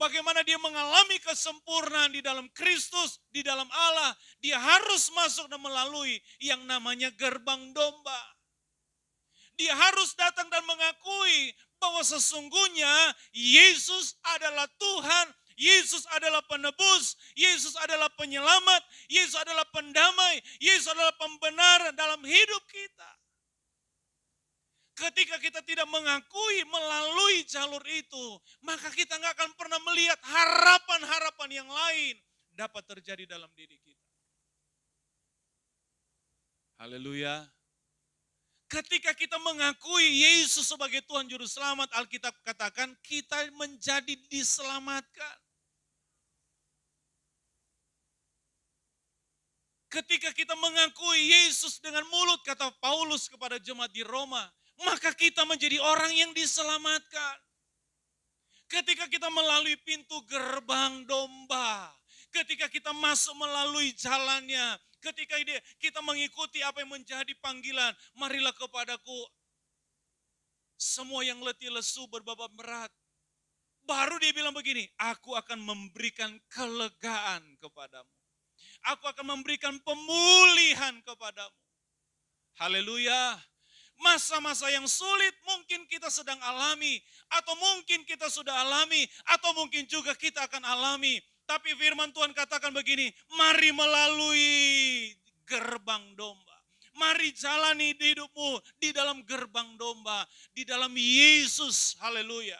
bagaimana dia mengalami kesempurnaan di dalam Kristus, di dalam Allah. Dia harus masuk dan melalui yang namanya gerbang domba. Dia harus datang dan mengakui bahwa sesungguhnya Yesus adalah Tuhan, Yesus adalah penebus, Yesus adalah penyelamat, Yesus adalah pendamai, Yesus adalah pembenar dalam hidup kita. Ketika kita tidak mengakui melalui jalur itu, maka kita nggak akan pernah melihat harapan-harapan yang lain dapat terjadi dalam diri kita. Haleluya. Ketika kita mengakui Yesus sebagai Tuhan Juru Selamat, Alkitab katakan kita menjadi diselamatkan. Ketika kita mengakui Yesus dengan mulut, kata Paulus kepada jemaat di Roma, maka kita menjadi orang yang diselamatkan. Ketika kita melalui pintu gerbang domba, ketika kita masuk melalui jalannya, ketika kita mengikuti apa yang menjadi panggilan, marilah kepadaku semua yang letih lesu berbeban berat. Baru dia bilang begini, aku akan memberikan kelegaan kepadamu. Aku akan memberikan pemulihan kepadamu. Haleluya. Masa-masa yang sulit mungkin kita sedang alami, atau mungkin kita sudah alami, atau mungkin juga kita akan alami. Tapi firman Tuhan katakan begini, mari melalui gerbang domba. Mari jalani hidupmu di dalam gerbang domba, di dalam Yesus. Haleluya.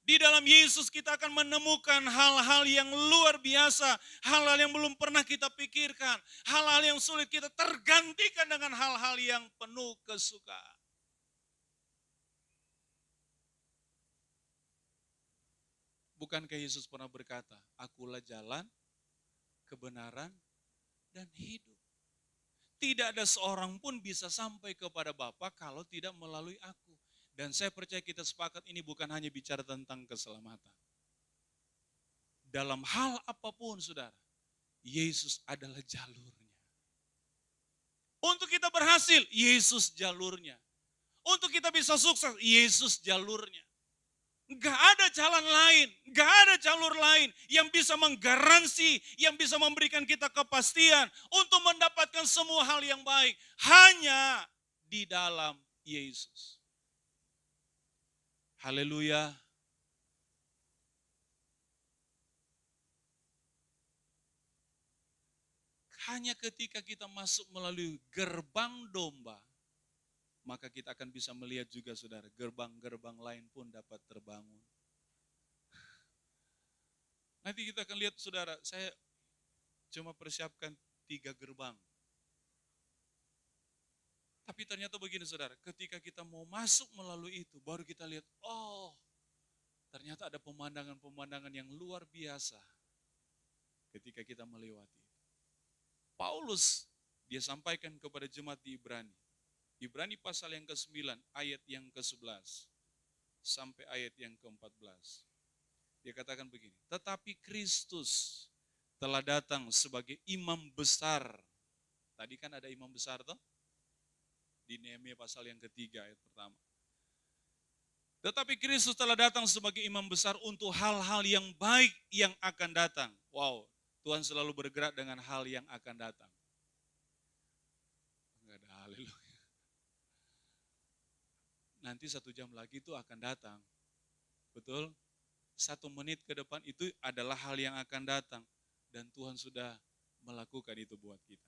Di dalam Yesus kita akan menemukan hal-hal yang luar biasa, hal-hal yang belum pernah kita pikirkan, hal-hal yang sulit kita tergantikan dengan hal-hal yang penuh kesukaan. Bukankah Yesus pernah berkata, akulah jalan, kebenaran, dan hidup. Tidak ada seorang pun bisa sampai kepada Bapa kalau tidak melalui aku. Dan saya percaya kita sepakat ini bukan hanya bicara tentang keselamatan. Dalam hal apapun saudara, Yesus adalah jalurnya. Untuk kita berhasil, Yesus jalurnya. Untuk kita bisa sukses, Yesus jalurnya. Gak ada jalan lain, gak ada jalur lain yang bisa menggaransi, yang bisa memberikan kita kepastian untuk mendapatkan semua hal yang baik. Hanya di dalam Yesus. Haleluya. Hanya ketika kita masuk melalui gerbang domba, maka kita akan bisa melihat juga saudara, gerbang-gerbang lain pun dapat terbangun. Nanti kita akan lihat saudara, saya cuma persiapkan 3 gerbang. Tapi ternyata begini saudara, ketika kita mau masuk melalui itu, baru kita lihat, oh ternyata ada pemandangan-pemandangan yang luar biasa ketika kita melewati. Paulus, dia sampaikan kepada jemaat di Ibrani. Ibrani pasal yang ke-9, ayat yang ke-11, sampai ayat yang ke-14. Dia katakan begini, tetapi Kristus telah datang sebagai imam besar. Tadi kan ada imam besar toh? Di Nehemia pasal yang ke-3 ayat pertama. Tetapi Kristus telah datang sebagai imam besar untuk hal-hal yang baik yang akan datang. Wow, Tuhan selalu bergerak dengan hal yang akan datang. Enggak ada haleluya. Nanti 1 jam lagi itu akan datang. Betul? 1 menit ke depan itu adalah hal yang akan datang. Dan Tuhan sudah melakukan itu buat kita.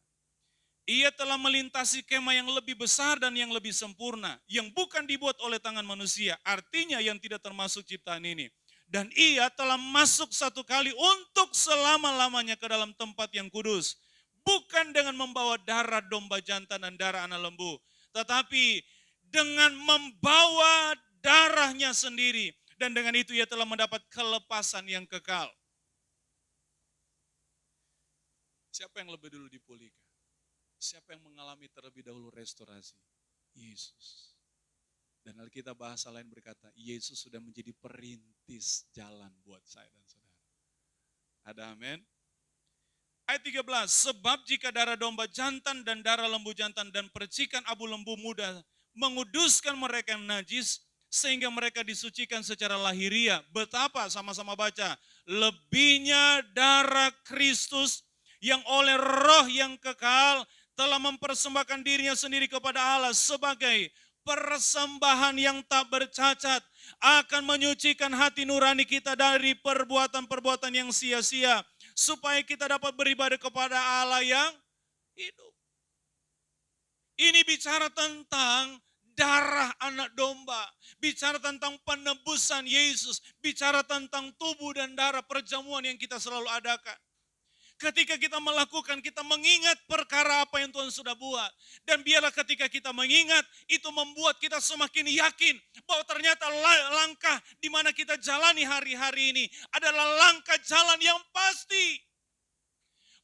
Ia telah melintasi kemah yang lebih besar dan yang lebih sempurna, yang bukan dibuat oleh tangan manusia, artinya yang tidak termasuk ciptaan ini. Dan ia telah masuk 1 kali untuk selama-lamanya ke dalam tempat yang kudus, bukan dengan membawa darah domba jantan dan darah anak lembu, tetapi dengan membawa darahnya sendiri, dan dengan itu ia telah mendapat kelepasan yang kekal. Siapa yang lebih dulu dipulihkan? Siapa yang mengalami terlebih dahulu restorasi? Yesus. Dan Alkitab bahasa lain berkata, Yesus sudah menjadi perintis jalan buat saya dan saudara. Ada amin? Ayat 13, sebab jika darah domba jantan dan darah lembu jantan dan percikan abu lembu muda menguduskan mereka yang najis, sehingga mereka disucikan secara lahiriah. Betapa, sama-sama baca, lebihnya darah Kristus yang oleh roh yang kekal telah mempersembahkan dirinya sendiri kepada Allah sebagai persembahan yang tak bercacat, akan menyucikan hati nurani kita dari perbuatan-perbuatan yang sia-sia, supaya kita dapat beribadah kepada Allah yang hidup. Ini bicara tentang darah anak domba, bicara tentang penebusan Yesus, bicara tentang tubuh dan darah perjamuan yang kita selalu adakan. Ketika kita melakukan, kita mengingat perkara apa yang Tuhan sudah buat. Dan biarlah ketika kita mengingat, itu membuat kita semakin yakin bahwa ternyata langkah di mana kita jalani hari-hari ini adalah langkah jalan yang pasti.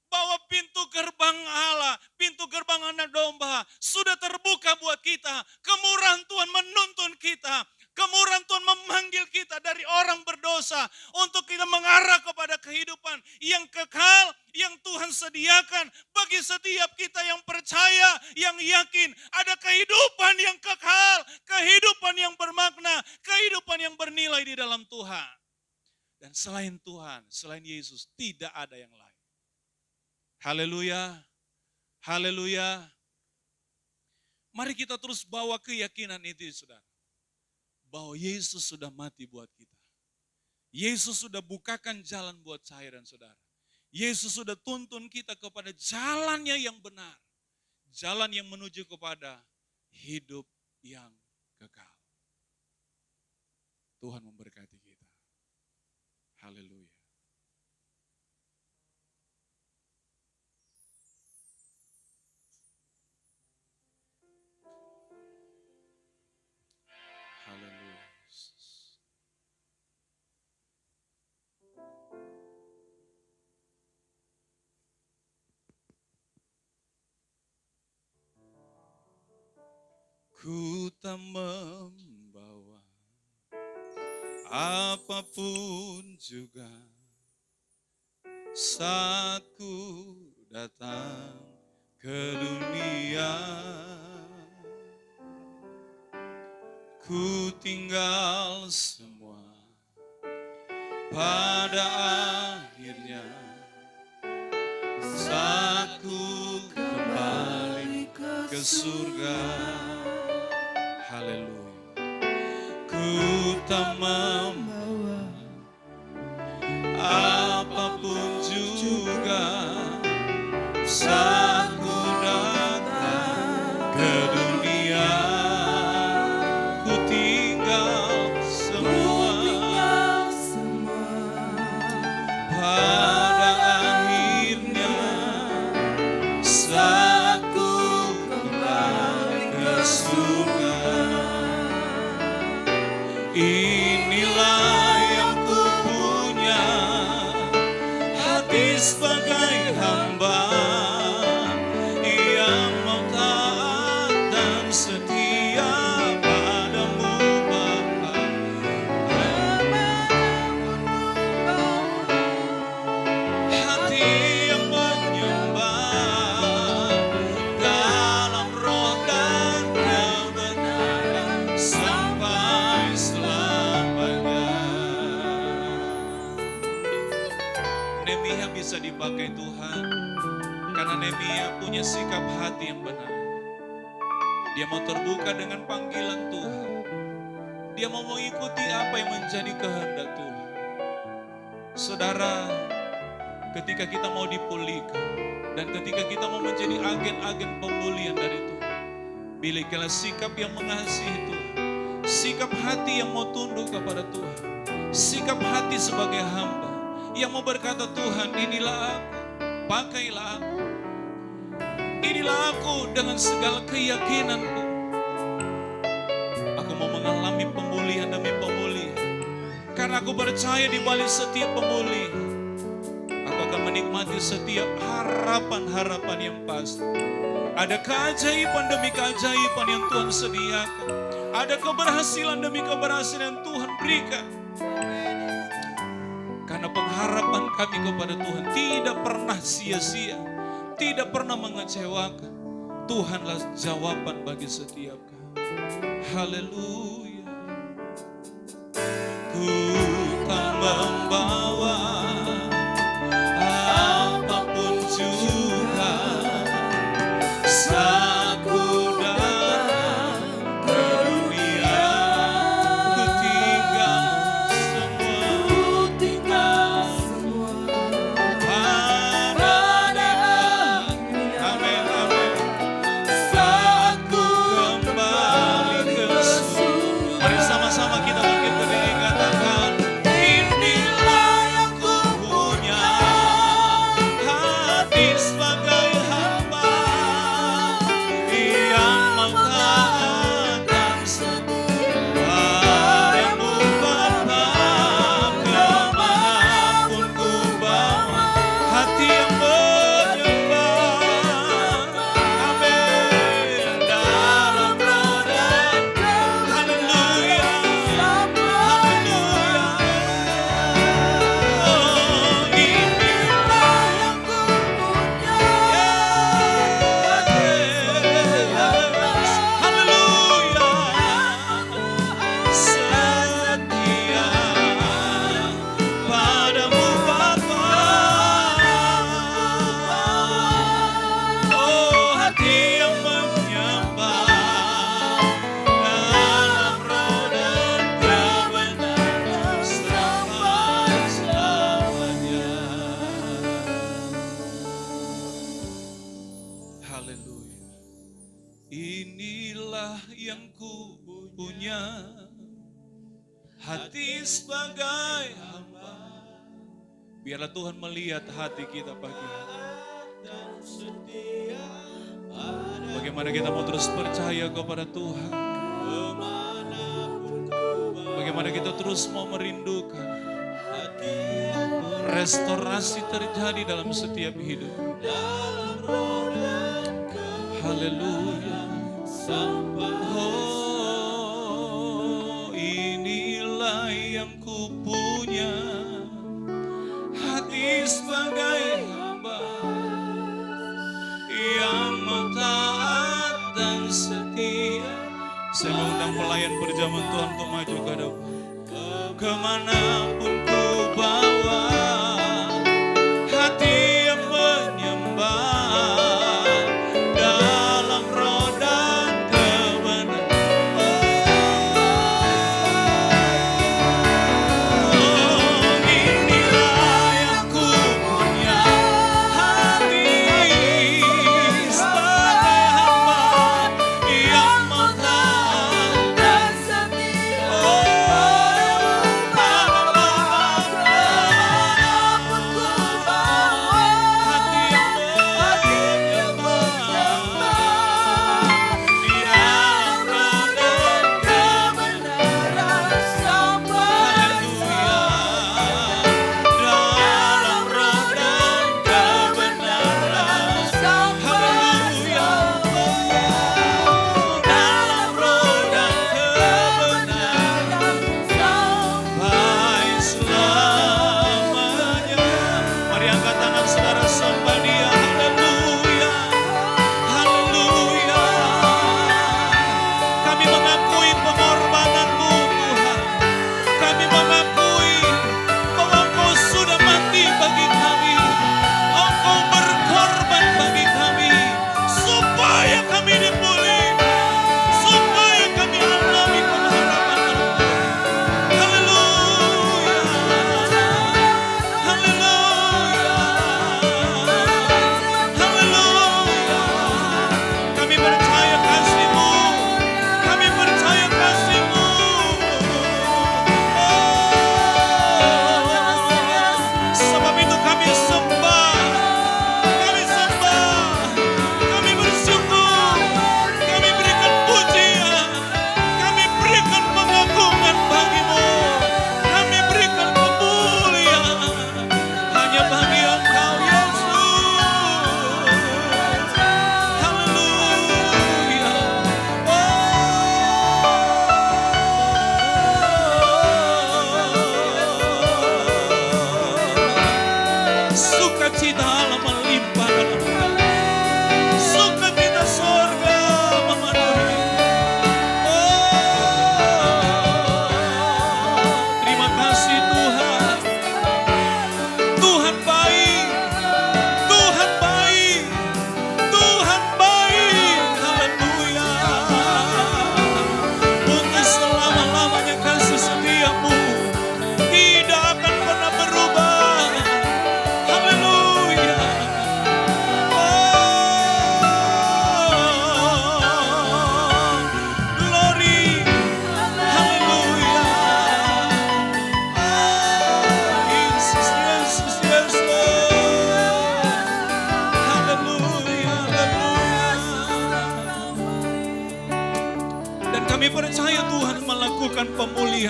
Bahwa pintu gerbang Allah, pintu gerbang anak domba sudah terbuka buat kita. Kemurahan Tuhan menuntun kita. Kemurahan Tuhan memanggil kita dari orang berdosa untuk kita mengarah kepada kehidupan yang kekal, yang Tuhan sediakan bagi setiap kita yang percaya, yang yakin ada kehidupan yang kekal, kehidupan yang bermakna, kehidupan yang bernilai di dalam Tuhan. Dan selain Tuhan, selain Yesus, tidak ada yang lain. Haleluya, haleluya. Mari kita terus bawa keyakinan itu, saudara. Bahwa Yesus sudah mati buat kita. Yesus sudah bukakan jalan buat saya dan saudara. Yesus sudah tuntun kita kepada jalannya yang benar. Jalan yang menuju kepada hidup yang kekal. Tuhan memberkati kita. Haleluya. Ku tak membawa apapun juga saat ku datang ke dunia. Ku tinggal semua pada akhirnya saat ku kembali ke surga. Haleluya. Ku tak membawa apapun juga saat ku datang ke dunia. Ku tinggal semua pada akhirnya saat ku kembali ke surga. Inilah yang ku punya, hati sebagai hamba yang mau taat dan setia padamu Bapa. Hati yang menyembah dalam roh dan kebenaran sampai selamanya. Nehemia bisa dipakai Tuhan karena Nehemia punya sikap hati yang benar. Dia mau terbuka dengan panggilan Tuhan. Dia mau mengikuti apa yang menjadi kehendak Tuhan. Saudara, ketika kita mau dipulihkan dan ketika kita mau menjadi agen-agen pemulihan dari Tuhan, milikilah sikap yang mengasihi Tuhan, sikap hati yang mau tunduk kepada Tuhan, sikap hati sebagai hamba yang mau berkata, Tuhan, inilah aku, pakailah aku. Inilah aku dengan segala keyakinanku. Aku mau mengalami pemulihan demi pemulihan. Karena aku percaya di balik setiap pemulihan, aku akan menikmati setiap harapan-harapan yang pasti. Ada keajaiban demi keajaiban yang Tuhan sediakan. Ada keberhasilan demi keberhasilan yang Tuhan berikan. Karena pengharapan kami kepada Tuhan tidak pernah sia-sia, tidak pernah mengecewakan. Tuhanlah jawaban bagi setiap kami. Haleluya. tak membawa apapun juga, saat ku datang ke dunia, ku tinggal semua pada Dia. Amin, amin. Saat ku kembali ke surga. Mari sama-sama kita bangkit berdiri, katakan, inilah yang ku punya, hati sebagai hamba yang mentaat dan setia padamu Bapa. Kemanapun ku bawa hati yang menyembah, amin, dalam roh dan haleluya, haleluya. Oh, inilah yang ku punya, haleluya, setia padamu Bapa. Oh, hati yang menyembah dalam roh dan kebenaran selama-lamanya. Haleluya. Inilah yang ku punya, hati sebagai hamba. Biarlah Tuhan melihat hati kita pagi hari. Bagaimana kita mau terus percaya kepada Tuhan, bagaimana kita terus mau merindukan restorasi terjadi dalam setiap hidup. Haleluya. Oh, inilah yang ku punya, hati sebagai hamba yang mau taat dan setia. Saya mengundang pelayan perjamuan Tuhan untuk maju ke depan. Kemanapun ku bawa hati yang menyembah dalam roh dan kebenaran. Oh, inilah yang ku punya, hati sebagai hamba yang mau taat dan setia.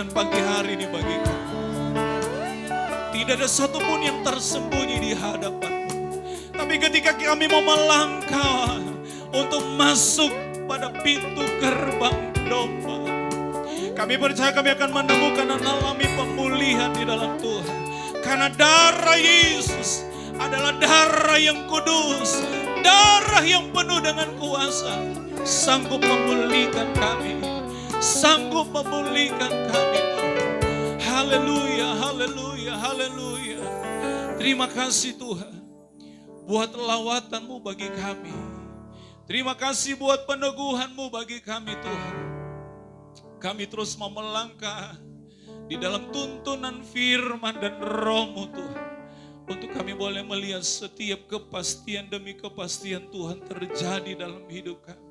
pemulihan pagi hari ini bagi kami. Tidak ada satupun yang tersembunyi di hadapan-Mu. Tapi ketika kami mau melangkah untuk masuk pada pintu gerbang domba, kami percaya kami akan menemukan dan alami pemulihan di dalam Tuhan. Karena darah Yesus adalah darah yang kudus, darah yang penuh dengan kuasa, sanggup memulihkan kami, sanggup memulihkan kami. Haleluya, haleluya, haleluya. Terima kasih Tuhan buat lawatan-Mu bagi kami. Terima kasih buat peneguhan-Mu bagi kami Tuhan. Kami terus mau melangkah di dalam tuntunan firman dan Roh-Mu Tuhan. Untuk kami boleh melihat setiap kepastian demi kepastian Tuhan terjadi dalam hidup kami.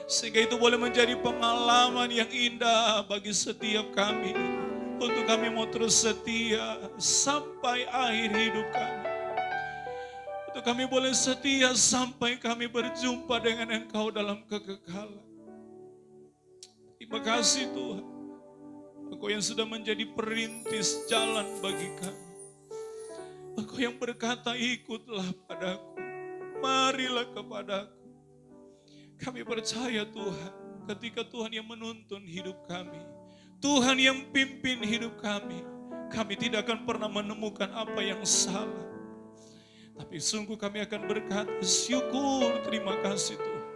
Sehingga itu boleh menjadi pengalaman yang indah bagi setiap kami. Untuk kami mau terus setia sampai akhir hidup kami. Untuk kami boleh setia sampai kami berjumpa dengan Engkau dalam kekekalan. Terima kasih Tuhan. Engkau yang sudah menjadi perintis jalan bagi kami. Engkau yang berkata, ikutlah padaku, marilah kepadaku. Kami percaya Tuhan, ketika Tuhan yang menuntun hidup kami, Tuhan yang pimpin hidup kami, kami tidak akan pernah menemukan apa yang salah. Tapi sungguh kami akan berkata, syukur, terima kasih Tuhan.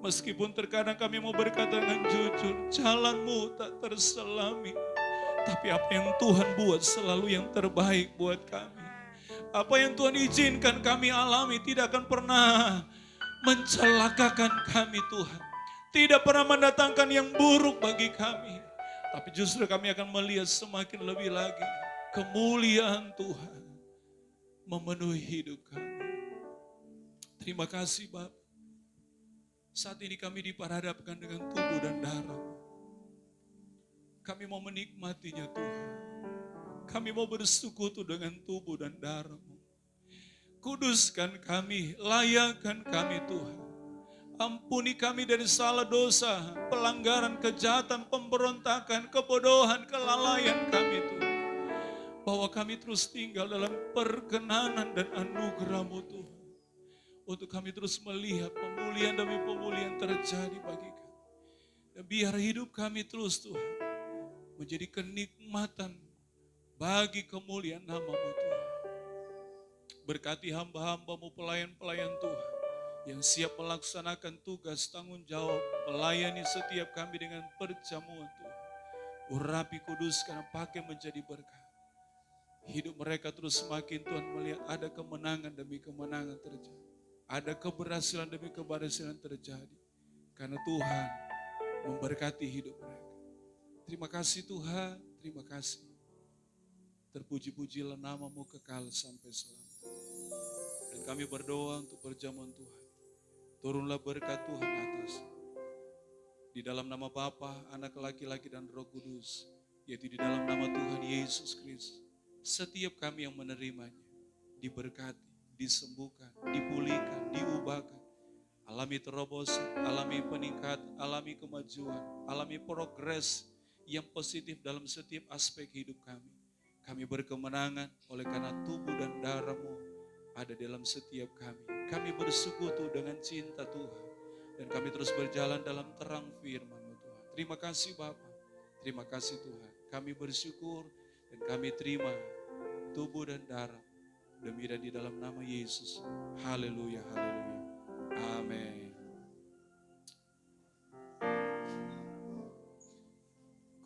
Meskipun terkadang kami mau berkata dengan jujur, jalan-Mu tak terselami. Tapi apa yang Tuhan buat selalu yang terbaik buat kami. Apa yang Tuhan izinkan kami alami tidak akan pernah mencelakakan kami Tuhan. Tidak pernah mendatangkan yang buruk bagi kami. Tapi justru kami akan melihat semakin lebih lagi kemuliaan Tuhan memenuhi hidup kami. Terima kasih Bapak. Saat ini kami diperhadapkan dengan tubuh dan darah. Kami mau menikmatinya Tuhan. Kami mau bersekutu dengan tubuh dan darah-Mu. Kuduskan kami, layakkan kami Tuhan. Ampuni kami dari salah dosa, pelanggaran, kejahatan, pemberontakan, kebodohan, kelalaian kami Tuhan. Bahwa kami terus tinggal dalam perkenanan dan anugerah-Mu Tuhan. Untuk kami terus melihat pemulihan demi pemulihan terjadi bagi kami. Dan biar hidup kami terus Tuhan menjadi kenikmatan bagi kemuliaan nama-Mu Tuhan. Berkati hamba-hamba-Mu, pelayan-pelayan Tuhan yang siap melaksanakan tugas tanggung jawab, melayani setiap kami dengan perjamuan Tuhan. Urapi, kuduskan, pakai menjadi berkat. Hidup mereka terus semakin Tuhan melihat ada kemenangan demi kemenangan terjadi. Ada keberhasilan demi keberhasilan terjadi. Karena Tuhan memberkati hidup mereka. Terima kasih Tuhan, terima kasih. Terpuji-pujilah nama-Mu kekal sampai selamanya. Dan kami berdoa untuk perjamuan Tuhan. Turunlah berkat Tuhan atas. Di dalam nama Bapa, Anak laki-laki dan Roh Kudus. Yaitu di dalam nama Tuhan Yesus Kristus. Setiap kami yang menerimanya. Diberkati, disembuhkan, dipulihkan, diubahkan. Alami terobosan, alami peningkatan, alami kemajuan. Alami progres yang positif dalam setiap aspek hidup kami. Kami berkemenangan oleh karena tubuh dan darah-Mu ada dalam setiap kami. Kami bersekutu dengan cinta Tuhan. Dan kami terus berjalan dalam terang firman-Mu Tuhan. Terima kasih Bapa. Terima kasih Tuhan. Kami bersyukur dan kami terima tubuh dan darah. Demi dan di dalam nama Yesus. Haleluya, haleluya. Amin.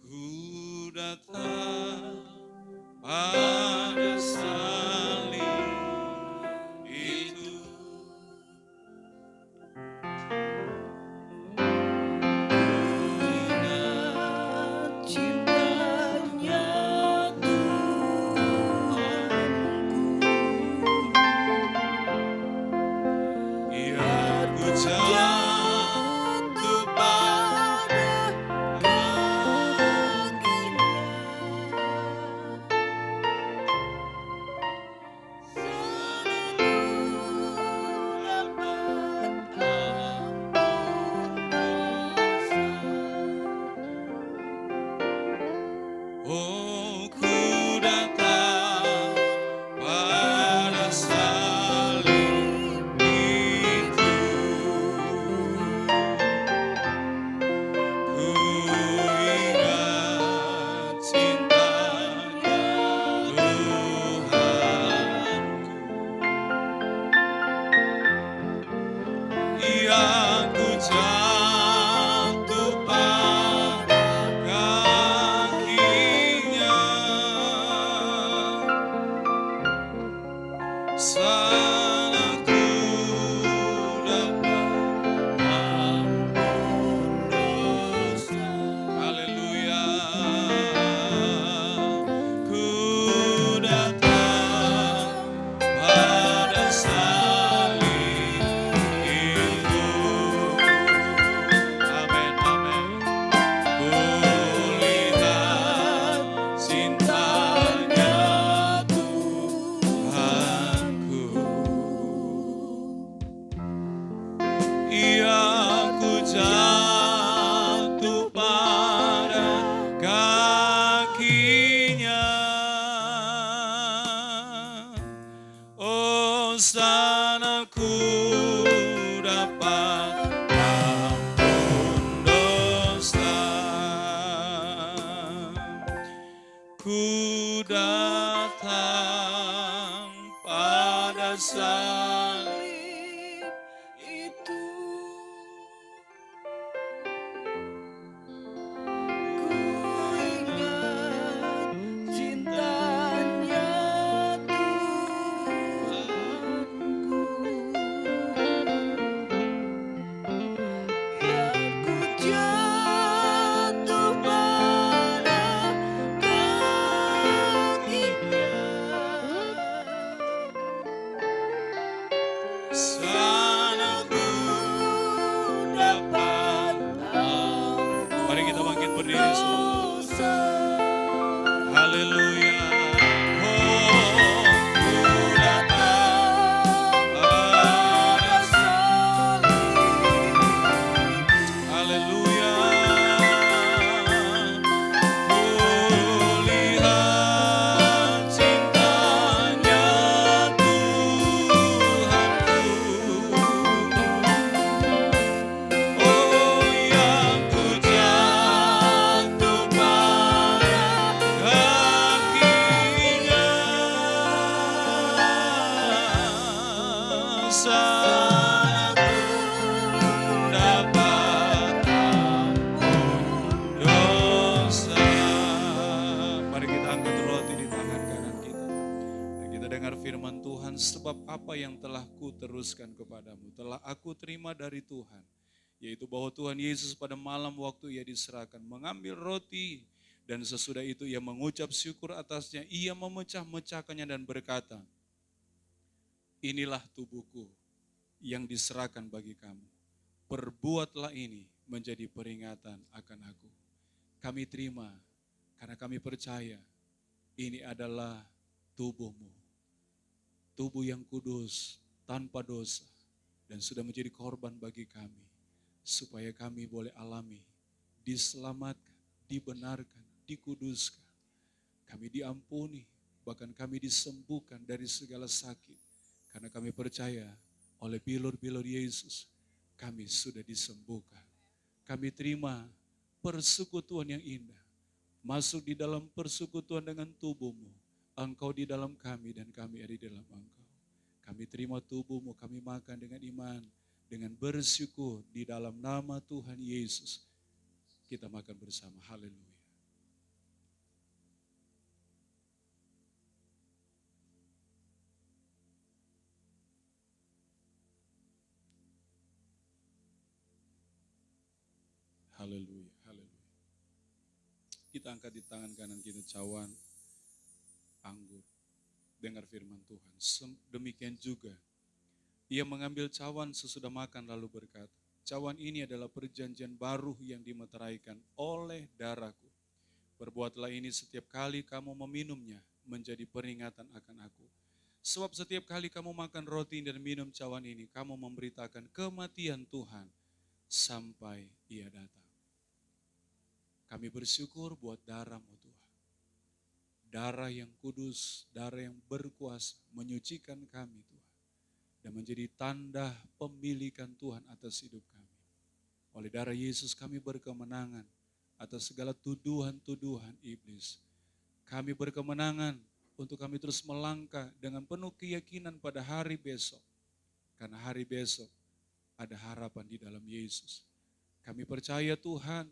Ku datang pada salib itu, ku ingat cintanya Tuhanku, biar ku jatuh pada kakinya. Sana ku dapat ampun dosa. Haleluya. Ku datang pada salib itu. Amin, amin. Ku lihat cintanya Tuhanku. Ia ku jatuh pada kakinya. Oh, sana ku dapat ampun dosa. Ku datang pada salib itu. Ku ingat cintanya Tuhanku. Yang ku jatuh pada kakinya. Sana ku dapat ampun. Mari kita bangkit berdiri semua. Haleluya. Oh, ku datang pada salib. Haleluya. Ku lihat cintanya Tuhanku. Oh, yang ku jatuh pada kakinya. Sana ku dapat ampun dosa. Mari kita angkat roti di tangan kanan kita. Dan kita dengar firman Tuhan, sebab apa yang telah ku teruskan kepadamu, telah aku terima dari Tuhan. Yaitu bahwa Tuhan Yesus pada malam waktu ia diserahkan, mengambil roti, dan sesudah itu ia mengucap syukur atasnya, ia memecah-mecahkannya dan berkata, inilah tubuhku yang diserahkan bagi kamu. Perbuatlah ini menjadi peringatan akan aku. Kami terima karena kami percaya ini adalah tubuhmu. Tubuh yang kudus, tanpa dosa, dan sudah menjadi korban bagi kami. Supaya kami boleh alami, diselamatkan, dibenarkan, dikuduskan. Kami diampuni, bahkan kami disembuhkan dari segala sakit. Karena kami percaya oleh bilur-bilur Yesus, kami sudah disembuhkan. Kami terima persekutuan yang indah. Masuk di dalam persekutuan dengan tubuhmu. Engkau di dalam kami dan kami ada di dalam engkau. Kami terima tubuhmu, kami makan dengan iman. Dengan bersyukur di dalam nama Tuhan Yesus. Kita makan bersama. Haleluya. Haleluya, haleluya. Kita angkat di tangan kanan kita cawan anggur. Dengar firman Tuhan. Demikian juga ia mengambil cawan sesudah makan lalu berkata, cawan ini adalah perjanjian baru yang dimeteraikan oleh darahku. Perbuatlah ini setiap kali kamu meminumnya menjadi peringatan akan aku. Sebab setiap kali kamu makan roti dan minum cawan ini, kamu memberitakan kematian Tuhan sampai ia datang. Kami bersyukur buat darah-Mu Tuhan. Darah yang kudus, darah yang berkuasa menyucikan kami Tuhan. Dan menjadi tanda pemilikan Tuhan atas hidup kami. Oleh darah Yesus kami berkemenangan atas segala tuduhan-tuduhan iblis. Kami berkemenangan untuk kami terus melangkah dengan penuh keyakinan pada hari besok. Karena hari besok ada harapan di dalam Yesus. Kami percaya Tuhan,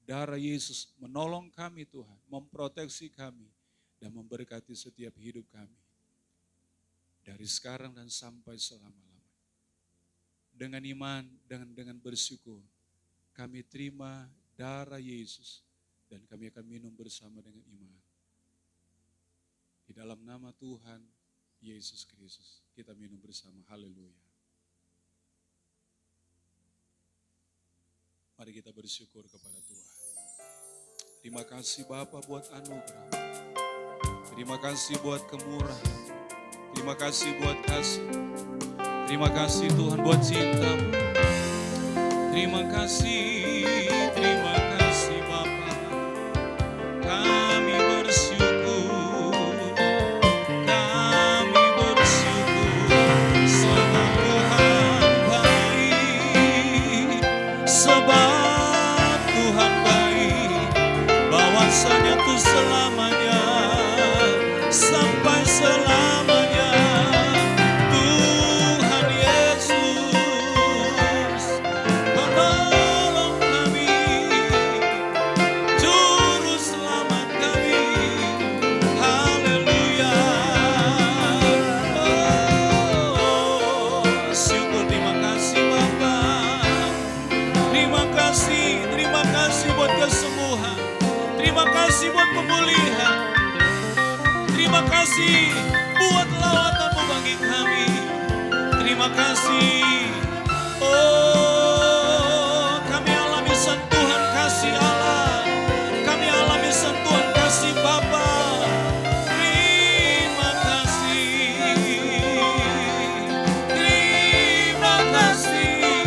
darah Yesus menolong kami Tuhan, memproteksi kami dan memberkati setiap hidup kami. dari sekarang dan sampai selama-lamanya. Dengan iman, dengan bersyukur, kami terima darah Yesus dan kami akan minum bersama dengan iman. Di dalam nama Tuhan Yesus Kristus, kita minum bersama. Haleluya. Mari kita bersyukur kepada Tuhan. Terima kasih Bapa buat anugerah. Terima kasih buat kemurahan. Terima kasih buat kasih. Terima kasih Tuhan buat cinta-Mu. Terima kasih Bapa. Kami bersyukur. Kami bersyukur sebab Tuhan baik. Sebab Tuhan baik. Bahwasanya itu selamanya. Sampai selamanya. Tuhan Yesus penolong kami, juru selamat kami. Haleluya. Oh, syukur, terima kasih Bapa. Terima kasih buat kesembuhan. Terima kasih buat pemulihan. Terima kasih buat lawatan-Mu bagi kami. Terima kasih. Oh, kami alami sentuhan kasih Allah. Kami alami sentuhan kasih Bapa. Terima kasih. Terima kasih.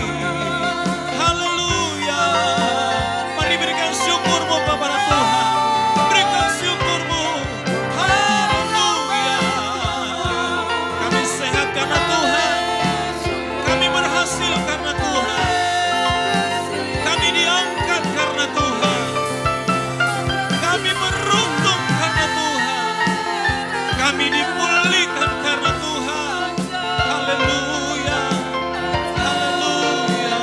Haleluya. Mari berikan syukur-Mu kepada Tuhan. Berikan syukur-Mu. Haleluya. Kami sehat karena Tuhan. Kami berhasil karena Tuhan. Kami diangkat karena Tuhan. Kami beruntung karena Tuhan. Kami dipulihkan karena Tuhan. Haleluya. Haleluya.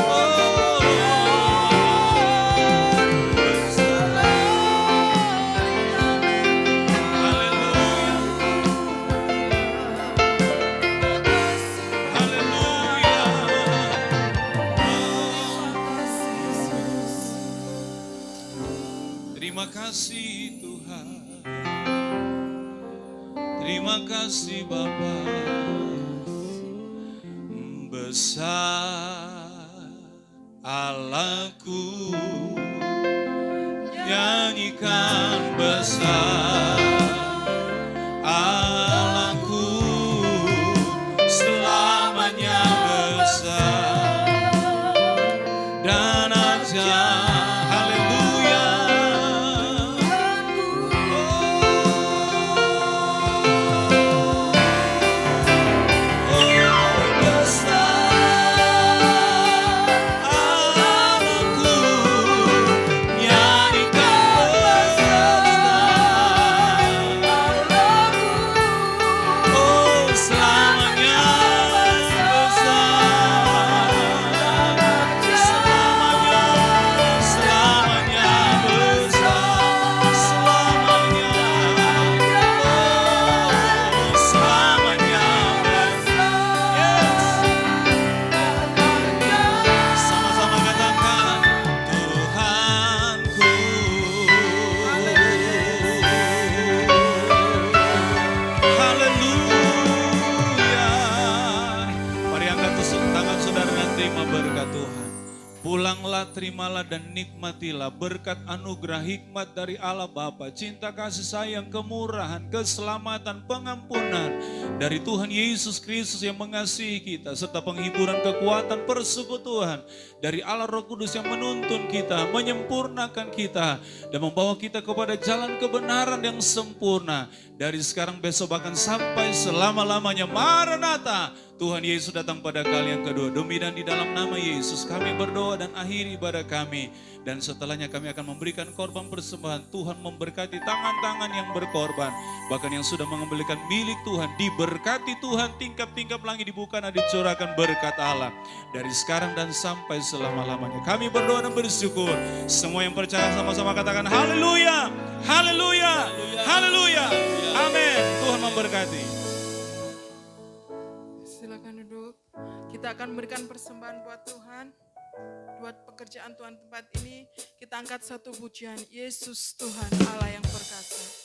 Oh, haleluya. Haleluya. Terima kasih Tuhan. Terima kasih Bapa. Besar Allahku, nyanyikan besar Allahku, selamanya besar dan ajaib. Haleluya. Pulanglah, terimalah dan nikmatilah berkat anugerah hikmat dari Allah Bapa, cinta kasih sayang, kemurahan, keselamatan, pengampunan dari Tuhan Yesus Kristus yang mengasihi kita, serta penghiburan kekuatan persekutuan dari Allah Roh Kudus yang menuntun kita, menyempurnakan kita, dan membawa kita kepada jalan kebenaran yang sempurna. Dari sekarang, besok, bahkan sampai selama-lamanya. Maranatha, Tuhan Yesus datang pada kali yang kedua. Demi dan di dalam nama Yesus kami berdoa dan akhiri ibadah kami. Dan setelahnya kami akan memberikan korban persembahan. Tuhan memberkati tangan-tangan yang berkorban. Bahkan yang sudah mengembalikan milik Tuhan. Diberkati Tuhan, tingkap-tingkap langit dibuka dan dicurahkan berkat Allah. Dari sekarang dan sampai selama-lamanya. Kami berdoa dan bersyukur. Semua yang percaya sama-sama katakan haleluya, haleluya, haleluya. Amin. Tuhan memberkati. Silakan duduk. Kita akan memberikan persembahan buat Tuhan. Buat pekerjaan Tuhan tempat ini, kita angkat satu pujian. Yesus Tuhan Allah yang perkasa.